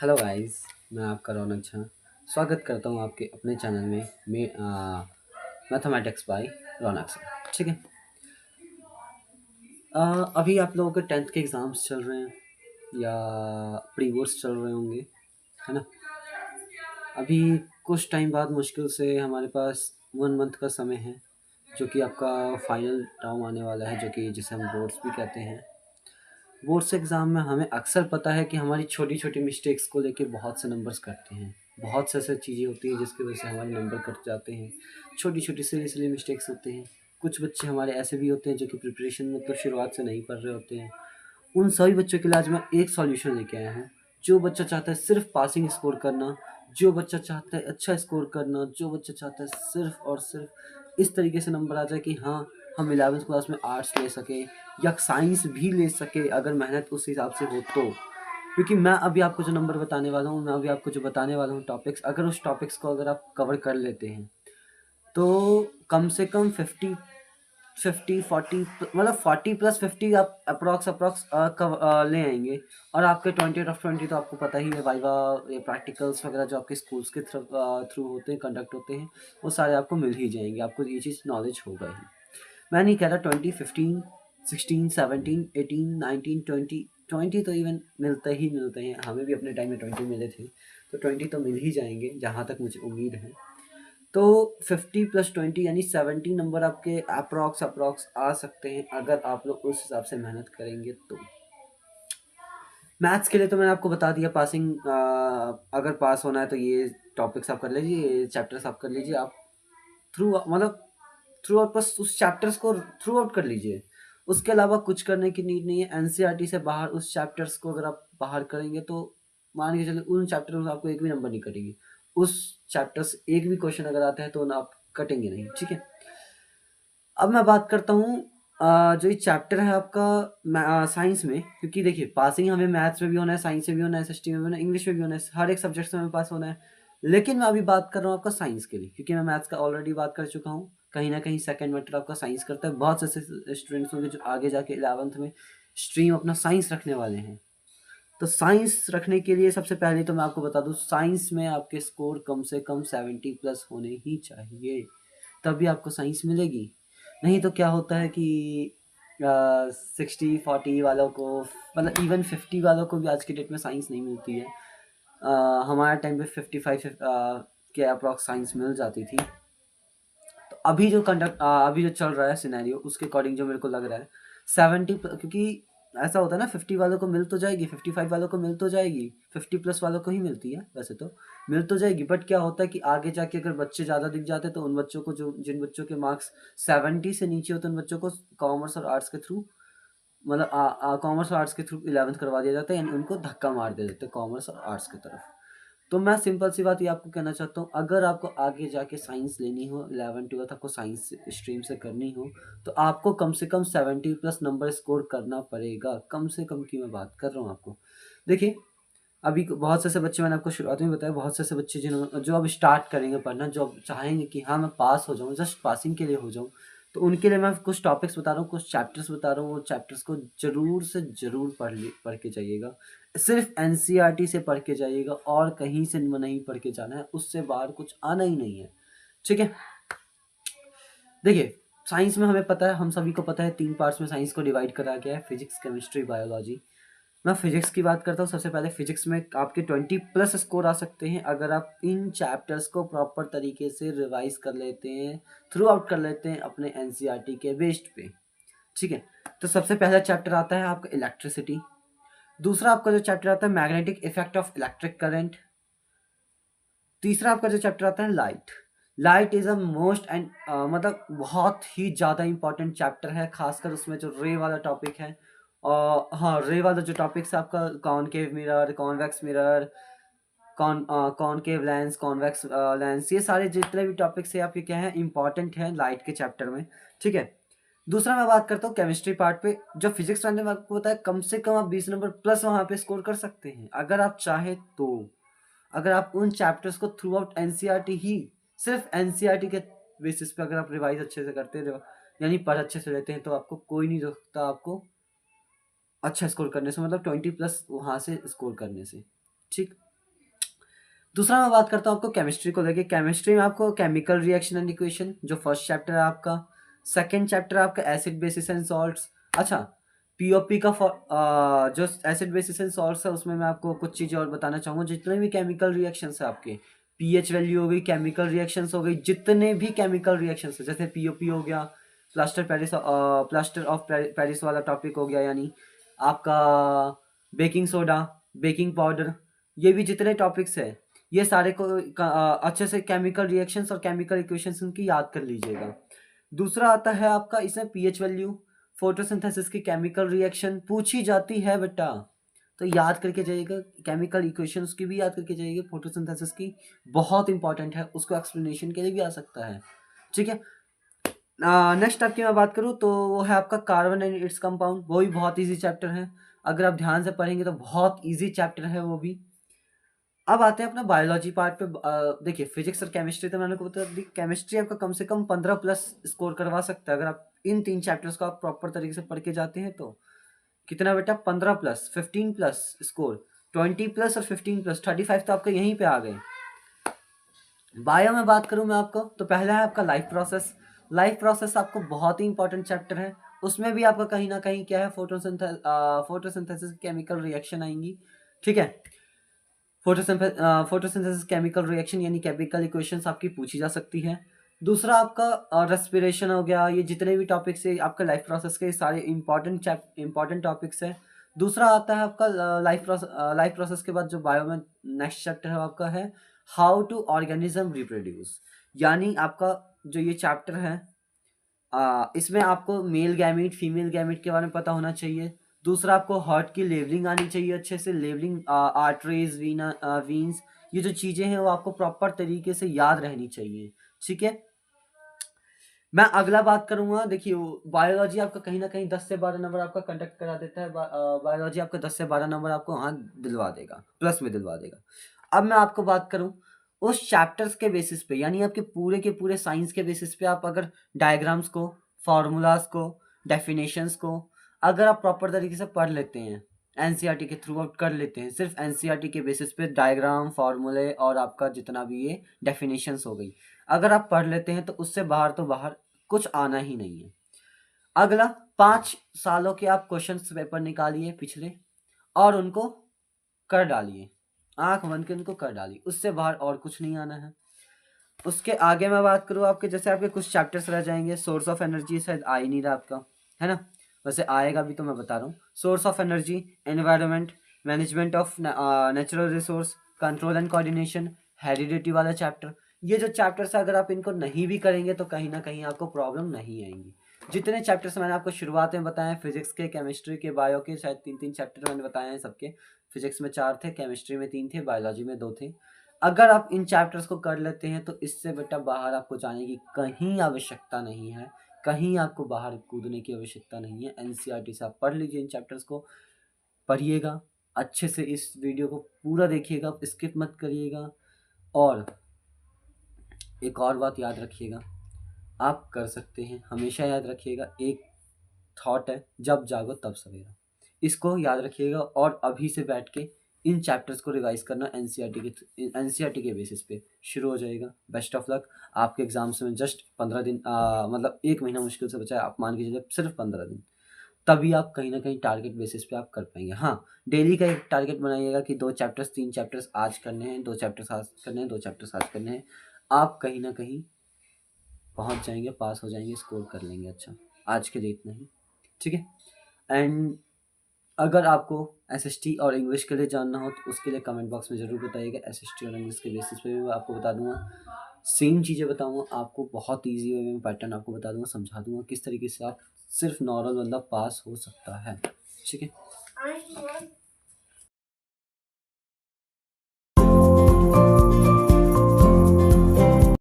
Hello guys. मैं आपका रौनक झा स्वागत करता हूँ आपके अपने चैनल में मैथमेटिक्स बाय रौनक सर। ठीक है। अभी आप लोगों के 10th के एग्ज़ाम्स चल रहे हैं या प्री बोर्ड्स चल रहे होंगे, है ना। अभी कुछ टाइम बाद मुश्किल से हमारे पास 1 मंथ का समय है, जो कि आपका फाइनल टर्म आने वाला है, जो कि जिसे हम बोर्ड्स भी कहते हैं। बोर्ड्स एग्ज़ाम में हमें अक्सर पता है कि हमारी छोटी छोटी मिस्टेक्स को लेके बहुत से नंबर्स कटते हैं। बहुत से ऐसी चीज़ें होती हैं जिसकी वजह से हमारे नंबर कट जाते हैं। छोटी छोटी सिली सिली मिस्टेक्स होते हैं। कुछ बच्चे हमारे ऐसे भी होते हैं जो कि प्रिपरेशन में तो शुरुआत से नहीं पढ़ रहे होते हैं। उन सभी बच्चों के लिए आज मैं एक सॉल्यूशन लेके आया हूँ। जो बच्चा चाहता है सिर्फ पासिंग स्कोर करना, जो बच्चा चाहता है अच्छा स्कोर करना, जो बच्चा चाहता है सिर्फ और सिर्फ इस तरीके से नंबर आ जाए कि हाँ, हम 11th क्लास में आर्ट्स ले सके या साइंस भी ले सके, अगर मेहनत उस हिसाब से हो तो। क्योंकि मैं अभी आपको जो नंबर बताने वाला हूँ, मैं अभी आपको जो बताने वाला हूँ टॉपिक्स, अगर उस टॉपिक्स को अगर आप कवर कर लेते हैं तो कम से कम 50 40 मतलब 40+50 आप अप्रॉक्स ले आएंगे। और आपके 20 आउट ऑफ 20 तो आपको पता ही है, वाइवा या प्रैक्टिकल्स वगैरह जो आपके स्कूल्स के थ्रू होते हैं, कंडक्ट होते हैं, वो सारे आपको मिल ही जाएंगे। आपको ये चीज़ नॉलेज होगा ही। मैं नहीं कह रहा 20 15 16 17 18 19 20 तो इवन मिलते हैं। हमें भी अपने टाइम में 20 मिले थे, तो 20 तो मिल ही जाएंगे जहाँ तक मुझे उम्मीद है। तो 50+20 यानी 70 नंबर आपके अप्रॉक्स आ सकते हैं, अगर आप लोग उस हिसाब से मेहनत करेंगे तो। मैथ्स के लिए तो मैंने आपको बता दिया, पासिंग अगर पास होना है तो ये टॉपिक्स आप कर लीजिए, ये चैप्टर्स आप कर लीजिए। आप थ्रू आउट बस उस चैप्टर्स को थ्रू आउट कर लीजिए। उसके अलावा कुछ करने की नीड नहीं है। एनसीईआरटी से बाहर उस चैप्टर्स को अगर आप बाहर करेंगे तो मान के चलिए उन चैप्टर्स में आपको एक भी नंबर नहीं कटेंगे। उस चैप्टर से एक भी क्वेश्चन अगर आता है तो ना आप कटेंगे नहीं। ठीक है। अब मैं बात करता हूँ जो ये चैप्टर है आपका साइंस में, क्योंकि देखिए पासिंग हमें मैथ्स में भी होना है, साइंस में भी होना है, एसएसटी में भी होना है, इंग्लिश में भी होना है, हर एक सब्जेक्ट में हमें पास होना है। लेकिन मैं अभी बात कर रहा हूँ आपका साइंस के लिए, क्योंकि मैं मैथ्स का ऑलरेडी बात कर चुका हूँ। कहीं ना कहीं सेकंड मैटर आपका साइंस करता है। बहुत से ऐसे स्टूडेंट्स होंगे जो आगे जाके 11th में स्ट्रीम अपना साइंस रखने वाले हैं। तो साइंस रखने के लिए सबसे पहले तो मैं आपको बता दूं, साइंस में आपके स्कोर कम से कम 70+ होने ही चाहिए, तभी आपको साइंस मिलेगी। नहीं तो क्या होता है कि 60 40 वालों को, मतलब इवन 50 वालों को भी आज की डेट में साइंस नहीं मिलती है। हमारे टाइम पे 55 के अप्रॉक्स साइंस मिल जाती थी। तो अभी जो चल रहा है सिनेरियो, उसके अकॉर्डिंग जो मेरे को लग रहा है 70, क्योंकि ऐसा होता है ना, 50 वालों को मिल तो जाएगी, 55 वालों को मिल तो जाएगी, 50+ वालों को ही मिलती है वैसे तो, मिल तो जाएगी। बट क्या होता है कि आगे जाके अगर बच्चे ज़्यादा दिख जाते हैं तो उन बच्चों को, जो जिन बच्चों के मार्क्स 70 से नीचे होते हैं, उन बच्चों को कॉमर्स और आर्ट्स के थ्रू, मतलब कॉमर्स और आर्ट्स के थ्रू 11th करवा दिया जाता है, यानी उनको धक्का मार दिया जाता है कॉमर्स और आर्ट्स की तरफ। तो मैं सिंपल सी बात ये आपको कहना चाहता हूँ, अगर आपको आगे जाके साइंस लेनी हो, 11th 12th आपको साइंस स्ट्रीम से करनी हो, तो आपको कम से कम 70+ नंबर स्कोर करना पड़ेगा। कम से कम की मैं बात कर रहा हूँ आपको। देखिए अभी बहुत से ऐसे बच्चे, मैंने आपको शुरुआत में बताया, बहुत से ऐसे बच्चे जिन्होंने जो अब स्टार्ट करेंगे पढ़ना, जो अब चाहेंगे कि हाँ मैं पास हो जाऊँ, जस्ट पासिंग के लिए हो जाऊँ, तो उनके लिए मैं कुछ टॉपिक्स बता रहा हूँ, कुछ चैप्टर्स बता रहा हूँ। वो चैप्टर्स को ज़रूर से ज़रूर पढ़ के जाइएगा। सिर्फ एनसीईआरटी से पढ़ के जाइएगा, और कहीं से नहीं पढ़ के जाना है, उससे बाहर कुछ आना ही नहीं है। ठीक है। देखिए साइंस में हमें पता है, हम सभी को पता है, 3 पार्ट्स में साइंस को डिवाइड करा गया है, फिजिक्स, केमिस्ट्री, बायोलॉजी। मैं फिजिक्स की बात करता हूँ। सबसे पहले फिजिक्स में आपके 20+ स्कोर आ सकते हैं, अगर आप इन चैप्टर्स को प्रॉपर तरीके से रिवाइज कर लेते हैं, थ्रू आउट कर लेते हैं अपने एनसीईआरटी के बेस्ड पे। ठीक है। तो सबसे पहला चैप्टर आता है आपका इलेक्ट्रिसिटी। दूसरा आपका जो चैप्टर आता है magnetic effect of electric current. तीसरा आपका जो चैप्टर आता है light. Light is a most and मतलब बहुत ही ज़्यादा इंपॉर्टेंट चैप्टर है, खासकर उसमें जो रे वाला टॉपिक है। और हाँ, रे वाला जो टॉपिक्स है आपका, concave mirror, convex mirror, concave lens, convex lens, ये सारे जितने भी टॉपिक्स है आपके क्या है, इंपॉर्टेंट है लाइट के चैप्टर में। ठीक है। दूसरा मैं बात करता हूँ केमिस्ट्री पार्ट पे। जो फिजिक्स मैंने आपको बताया, कम से कम आप 20 नंबर प्लस वहाँ पे स्कोर कर सकते हैं अगर आप चाहे तो। अगर आप उन चैप्टर्स को थ्रू आउट एनसीईआरटी ही, सिर्फ एनसीईआरटी के बेसिस पे अगर आप रिवाइज अच्छे से करते हैं, यानी पढ़ अच्छे से लेते हैं, तो आपको कोई नहीं रोकता आपको अच्छा स्कोर करने से, मतलब 20+ वहाँ से स्कोर करने से। ठीक। दूसरा मैं बात करता हूँ आपको केमिस्ट्री को लेके। केमिस्ट्री में आपको केमिकल रिएक्शन एंड इक्वेशन, जो फर्स्ट चैप्टर है आपका। सेकंड चैप्टर आपका एसिड बेसिस एंड सॉल्ट्स। अच्छा, पीओपी का जो एसिड बेसिस एंड सॉल्ट्स है उसमें मैं आपको कुछ चीज़ें और बताना चाहूँगा। जितने भी केमिकल रिएक्शंस है आपके, पीएच वैल्यू हो गई, केमिकल रिएक्शंस हो गई, जितने भी केमिकल रिएक्शंस है, जैसे पीओपी हो गया, प्लास्टर ऑफ पेरिस वाला टॉपिक हो गया, यानी आपका बेकिंग सोडा, बेकिंग पाउडर, ये भी जितने टॉपिक्स है ये सारे को अच्छे से केमिकल रिएक्शंस और केमिकल इक्वेशंस उनकी याद कर लीजिएगा। दूसरा आता है आपका इसमें पीएच वैल्यू, फोटोसिंथेसिस की केमिकल रिएक्शन पूछी जाती है बेटा, तो याद करके जाइएगा। केमिकल इक्वेशंस की भी याद करके जाइएगा, फोटोसिंथेसिस की बहुत इंपॉर्टेंट है, उसको एक्सप्लेनेशन के लिए भी आ सकता है। ठीक है। नेक्स्ट आपकी मैं बात करूँ तो वो है आपका कार्बन एंड इट्स कंपाउंड। वो भी बहुत इजी चैप्टर है, अगर आप ध्यान से पढ़ेंगे तो बहुत इजी चैप्टर है वो भी। अब आते हैं अपना बायोलॉजी पार्ट पे। देखिए, फिजिक्स और केमिस्ट्री तो मैंने को बता दी। केमिस्ट्री आपका कम से कम 15 प्लस स्कोर करवा सकता है अगर आप इन 3 चैप्टर्स को आप प्रॉपर तरीके से पढ़ के जाते हैं तो। कितना बेटा? 15 प्लस, 15 प्लस स्कोर, 20 प्लस और 15 प्लस, 35 तो आपका यहीं पे आ गए। बायो में बात करूं मैं आपको तो पहला है आपका लाइफ प्रोसेस। लाइफ प्रोसेस आपको बहुत ही इंपॉर्टेंट चैप्टर है। उसमें भी आपका कहीं ना कहीं क्या है, फोटोसिंथेसिस केमिकल रिएक्शन आएंगी। ठीक है। फोटोसिंथेसिस केमिकल रिएक्शन यानी केमिकल इक्वेशंस आपकी पूछी जा सकती है। दूसरा आपका रेस्पिरेशन हो गया। ये जितने भी टॉपिक्स है आपका लाइफ प्रोसेस के सारे इंपॉर्टेंट टॉपिक्स है। दूसरा आता है आपका लाइफ प्रोसेस के बाद जो बायो में नेक्स्ट चैप्टर है आपका है हाउ टू ऑर्गेनिज्म रिप्रोड्यूस, यानी आपका जो ये चैप्टर है इसमें आपको मेल गैमीट फीमेल गैमीट के बारे में पता होना चाहिए। दूसरा आपको हार्ट की लेवलिंग आनी चाहिए अच्छे से, लेवलिंग आर्टरीज वीन्स, ये जो चीज़ें हैं वो आपको प्रॉपर तरीके से याद रहनी चाहिए। ठीक है। मैं अगला बात करूंगा। देखिए, बायोलॉजी आपका कहीं ना कहीं 10 से 12 नंबर आपका कंडक्ट करा देता है। बायोलॉजी आपका 10 से 12 नंबर आपको हाँ दिलवा देगा, प्लस में दिलवा देगा। अब मैं आपको बात करूं उस चैप्टर्स के बेसिस पे, यानी आपके पूरे के पूरे साइंस के बेसिस पे, आप अगर डायग्राम्स को, फार्मूलाज को, डेफिनेशंस को अगर आप प्रॉपर तरीके से पढ़ लेते हैं, एनसीईआरटी के थ्रू आउट कर लेते हैं, सिर्फ एनसीईआरटी के बेसिस पे डायग्राम, फार्मूले और आपका जितना भी ये डेफिनेशंस हो गई, अगर आप पढ़ लेते हैं तो उससे बाहर तो बाहर कुछ आना ही नहीं है। अगला 5 सालों के आप क्वेश्चन पेपर निकालिए पिछले और उनको कर डालिए, आंख बंद के उनको कर डालिए, उससे बाहर और कुछ नहीं आना है। उसके आगे मैं बात करूँ आपके, जैसे आपके कुछ चैप्टर्स रह जाएंगे। सोर्स ऑफ एनर्जी शायद आ ही नहीं रहा आपका, है ना? वैसे आएगा भी तो मैं बता रहा हूँ। Source of energy, environment, management of natural resource, control and coordination, heredity वाला चैप्टर, ये जो चैप्टर्स है अगर आप इनको नहीं भी करेंगे तो कहीं ना कहीं आपको प्रॉब्लम नहीं आएंगी। जितने चैप्टर्स मैंने आपको शुरुआत में बताए, फिजिक्स के, केमिस्ट्री के, बायो के, शायद 3-3 चैप्टर मैंने बताए हैं सबके। फिजिक्स में 4 थे, केमिस्ट्री में 3 थे, बायोलॉजी में 2 थे। अगर आप इन चैप्टर्स को कर लेते हैं तो इससे बेटा बाहर आपको जाने की कहीं आवश्यकता नहीं है, कहीं आपको बाहर कूदने की आवश्यकता नहीं है। एनसीईआरटी से आप पढ़ लीजिए, इन चैप्टर्स को पढ़िएगा अच्छे से, इस वीडियो को पूरा देखिएगा, स्किप मत करिएगा। और एक और बात याद रखिएगा, आप कर सकते हैं, हमेशा याद रखिएगा, एक थॉट है, जब जागो तब सवेरा, इसको याद रखिएगा। और अभी से बैठ के इन चैप्टर्स को रिवाइज करना एनसीईआरटी के बेसिस पे शुरू हो जाएगा। Best of luck. आपके एग्जाम्स में जस्ट 15 दिन मतलब 1 महीना मुश्किल से बचा है, आप मान के चलिए सिर्फ 15 दिन, तभी आप कहीं ना कहीं टारगेट बेसिस पे आप कर पाएंगे। हाँ, डेली का एक टारगेट बनाइएगा कि 2 चैप्टर्स 3 चैप्टर्स आज करने हैं, 2 चैप्टर्स आज करने हैं, 2 चैप्टर्स आज करने हैं। आप कहीं ना कहीं पहुंच जाएंगे, पास हो जाएंगे, स्कोर कर लेंगे अच्छा, आज के डेट में ही। ठीक है। एंड अगर आपको एसएसटी और इंग्लिश के लिए जानना हो तो उसके लिए कमेंट बॉक्स में ज़रूर बताइएगा। एसएसटी और इंग्लिश के बेसिस पे भी मैं आपको बता दूंगा, सेम चीज़ें बताऊंगा आपको, बहुत ईजी वे में पैटर्न आपको बता दूंगा, समझा दूंगा किस तरीके से आप सिर्फ नॉर्मल बंदा पास हो सकता है। ठीक है।